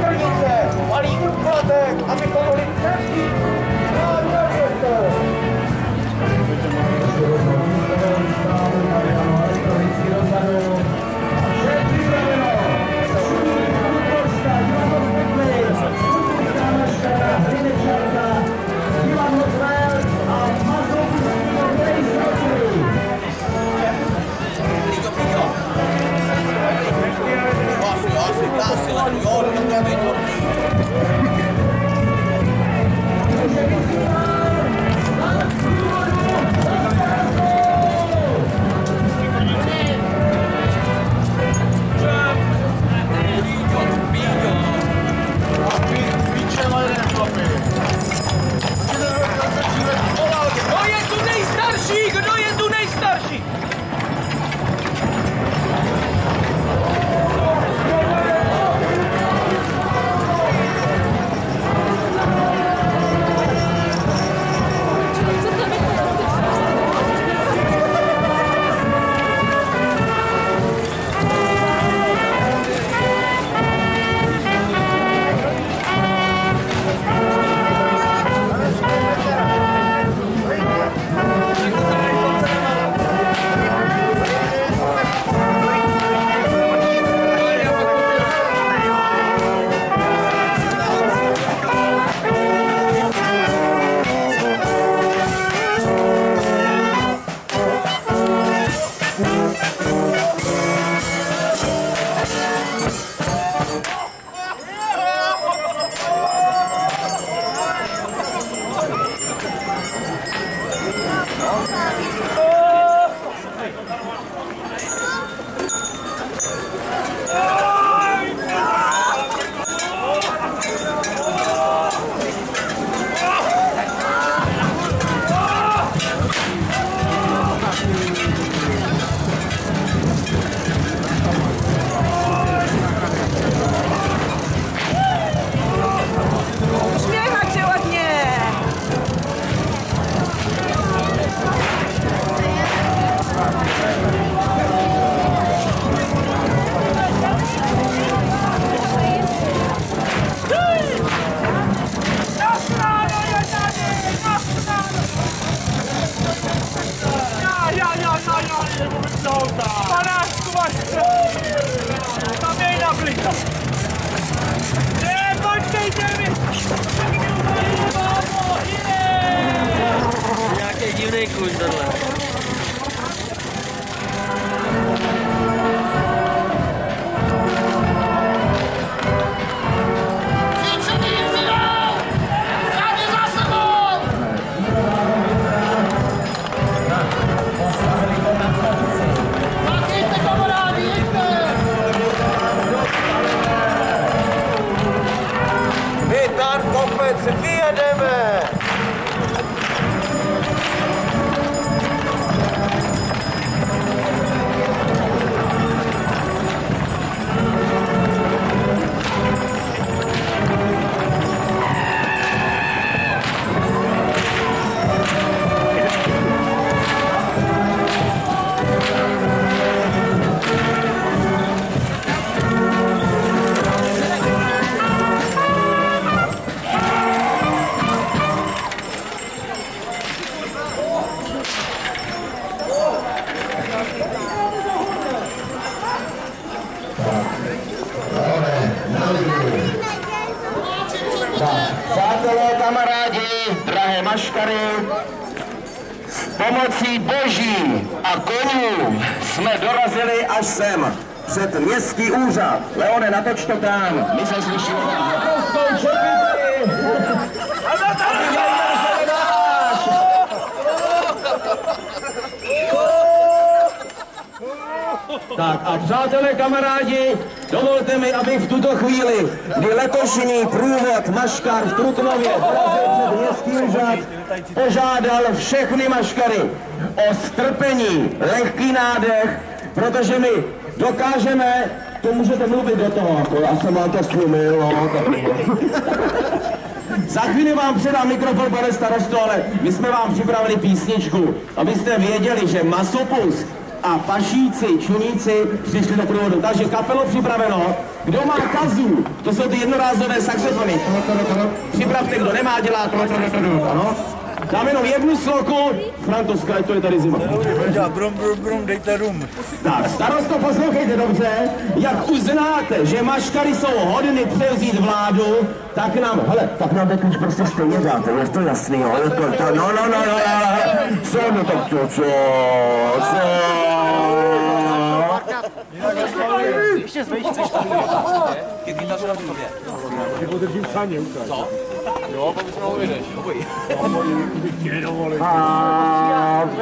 silnice, malý úplatek, abychom mohli přežít. Nějaký divný kůň tohle. Vyjedeme! Přátelé, kamarádi, drahé maškary, s pomocí boží a konů jsme dorazili až sem, před městský úřad. Leone, natoč to tam, my se slyšíme na obrovskou čepici. Tak a přátelé, kamarádi, dovolte mi, abych v tuto chvíli, kdy letošní průvod maškar v Trutnově dorazil před městský úřad, požádal všechny maškary o strpení, lehký nádech, protože my dokážeme, to můžete mluvit do toho, jako já jsem vám to stlumil, no, Za chvíli vám předám mikrofon, pane starosto, ale my jsme vám připravili písničku, abyste věděli, že masopus a pašíci, čuníci přišli do průvodu. Takže kapelo připraveno. Kdo má kazu, to jsou ty jednorázové saxofony. Připravte, kdo nemá, dělá to. Ano. Dám jenom jednu sloku. Franto, skrať, to je tady zima. Brum, brum, brum, dejte rum. Tak, starosto, poslouchejte dobře. Jak uznáte, že maškary jsou hodny převzít vládu, tak nám, hele, tak nám teď už prostě stejně dáte, je to jasný, jo? No, co, no tak co? Ještě zvejš, chceš to kytařu na tobě. Ty podržím saně, ukáž. Co? Jo, pak už ho uvidíš, obojí.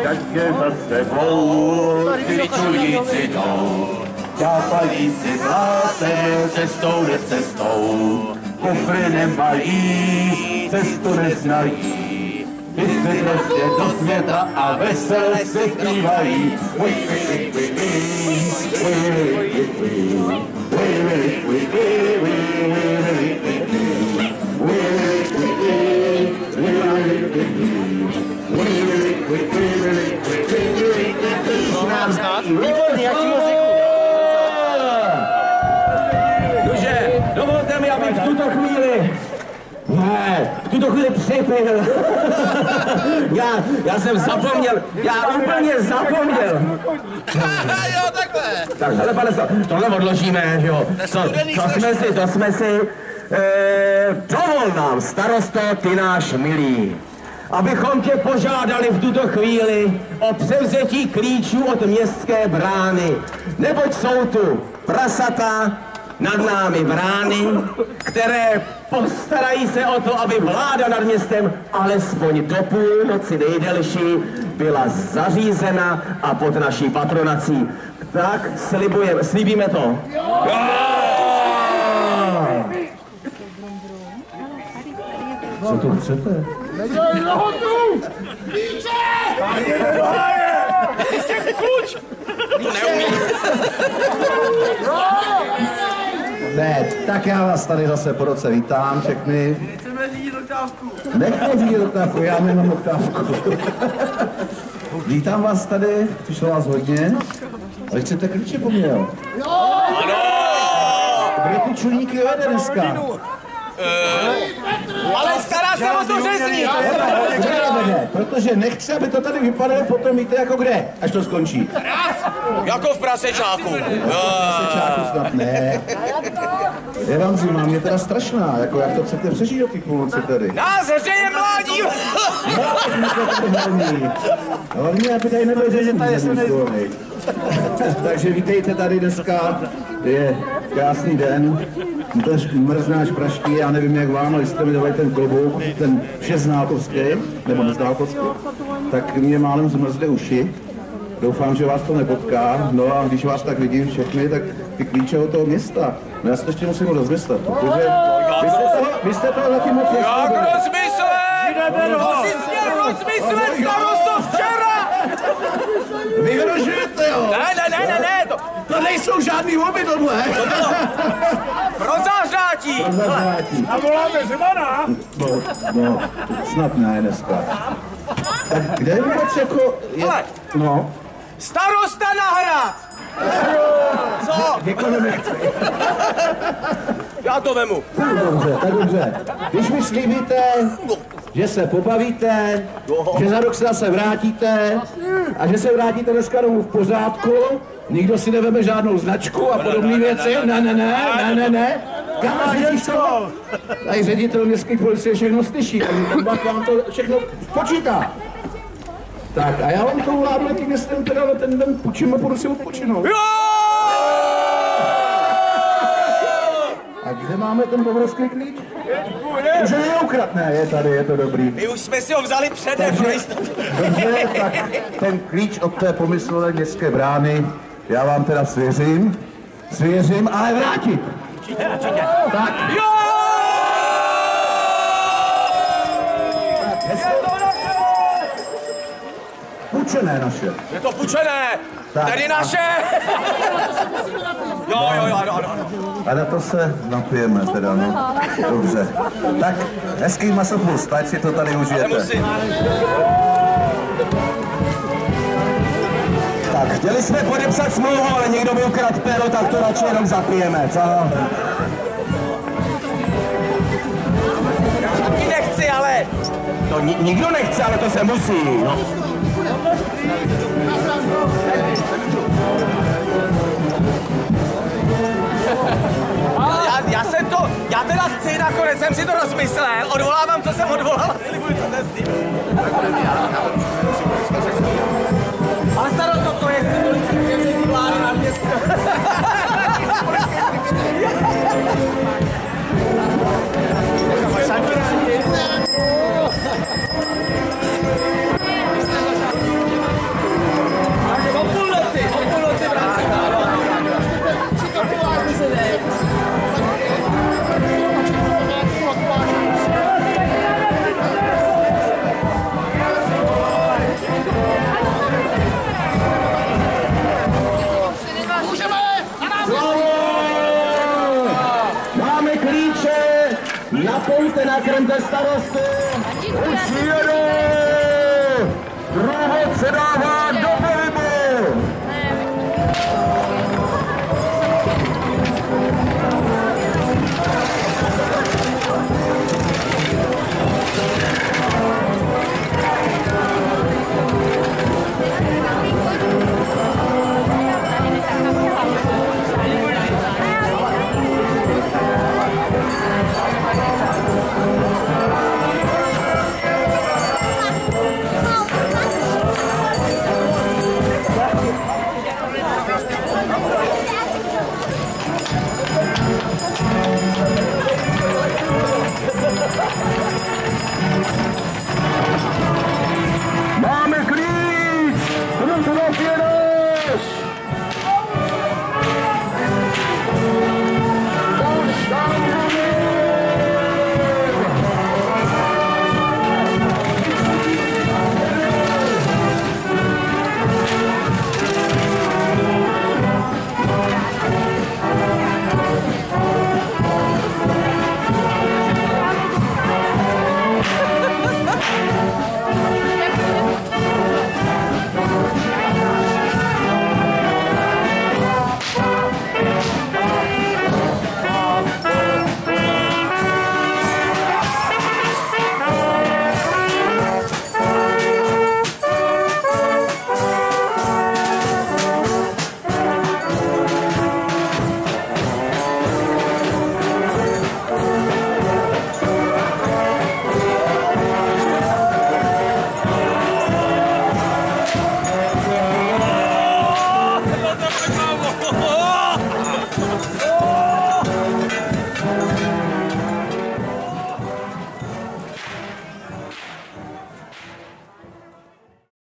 Tak je za sebou, ty čuníci jdou. Čápají si zlaté, cestou jde cestou. Kufry nemají, cestu neznají. Vystřelí se do světa a veselé se zpívají. Nože, dovolte mi, abych v tuto chvíli připil. Já jsem zapomněl, já úplně zapomněl. Jo, takhle. Tak, hele, pane, tohle odložíme, jo. To jsme si, dovol nám, starosto, ty náš milý, abychom tě požádali v tuto chvíli o převzetí klíčů od městské brány, neboť jsou tu prasata, nad námi brány, které postarají se o to, aby vláda nad městem alespoň do půlnoci nejdelší byla zařízena a pod naší patronací. Tak slíbíme to. Co to chcete? To neumí. Ne, tak já vás tady zase po roce vítám všechny. Chceme řídit oktávku. Nechme řídit oktávku, já nemám oktávku. Vítám vás tady, přišlo vás hodně. Ale chcete klíče po mně, jo? Ano! Kde ty čuníky jede dneska? Ale stará se o to řezní! Protože nechci, aby to tady vypadalo potom, víte jako kde, až to skončí. Jako v prasečáku. Prasečáku snad ne. Je vám zima, mě teda strašná, jako jak to chcete přežít do té půlnoci tady. Nás hřeje mládí! Hlavně, aby tady nebyl řezení. Takže vítejte tady dneska, je krásný den, mrzná až praští, já nevím jak vám, ale jste mi dali ten klobouk, ten šestnákovský, nebo neználkovský, tak mě málem zmrzly uši. Doufám, že vás to nepotká, no a když vás tak vidím všechny, tak ty klíče od toho města, no já se to ještě musím rozmyslet, protože vy jste toho taky moc Jak rozmyslet? To si směl rozmyslet, starosto, včera! Vy vyrožujete, jo? Ne, To nejsou žádný volby tohle. pro zářátí! A voláme Zemana? No, snad ne dneska. Tak kde vůbec jako je, Hele. no, Starosta na hrad! Co? někoho nechci. Já to vemu. Tak dobře. Když mi slíbíte, že se pobavíte, že za rok se zase vrátíte a že se vrátíte dneska domů v pořádku, nikdo si neveme žádnou značku a podobné věci. Ne. Kam ředitel? Tady ředitel městské policie všechno slyší, tak vám to všechno počítá. Tak a já vám to vládnu tím městem teda na ten den půjčím a půjdu si odpočinout. A kde máme ten obrovský klíč? Už je neukradné, je tady, je to dobrý. My už jsme si ho vzali předem. Dobře, tak ten klíč od té pomyslné městské brány já vám teda svěřím, ale vrátit. Tak. Půjčené naše. Je to půjčené! Tak. Tady naše! Jo. A na to se napijeme teda, no. Dobře. Tak, hezký masopust, ať si to tady užijete. Nemusím. Tak. Tak, chtěli jsme podepsat smlouvu, ale někdo by ukradl péro, tak to radši jenom zapijeme, co? Taky nechci, ale... To nikdo nechce, ale to se musí. No. Já teda chci, nakonec jsem si to rozmyslel, odvolávám, co jsem odvolal a slibuji, co nezdím. Ale starosto, to je symbolický převzetí vlády na město. O půlnoci vrátím. Máme klíče, napojte na krmte starostu. Už jedu! Druhot se dává!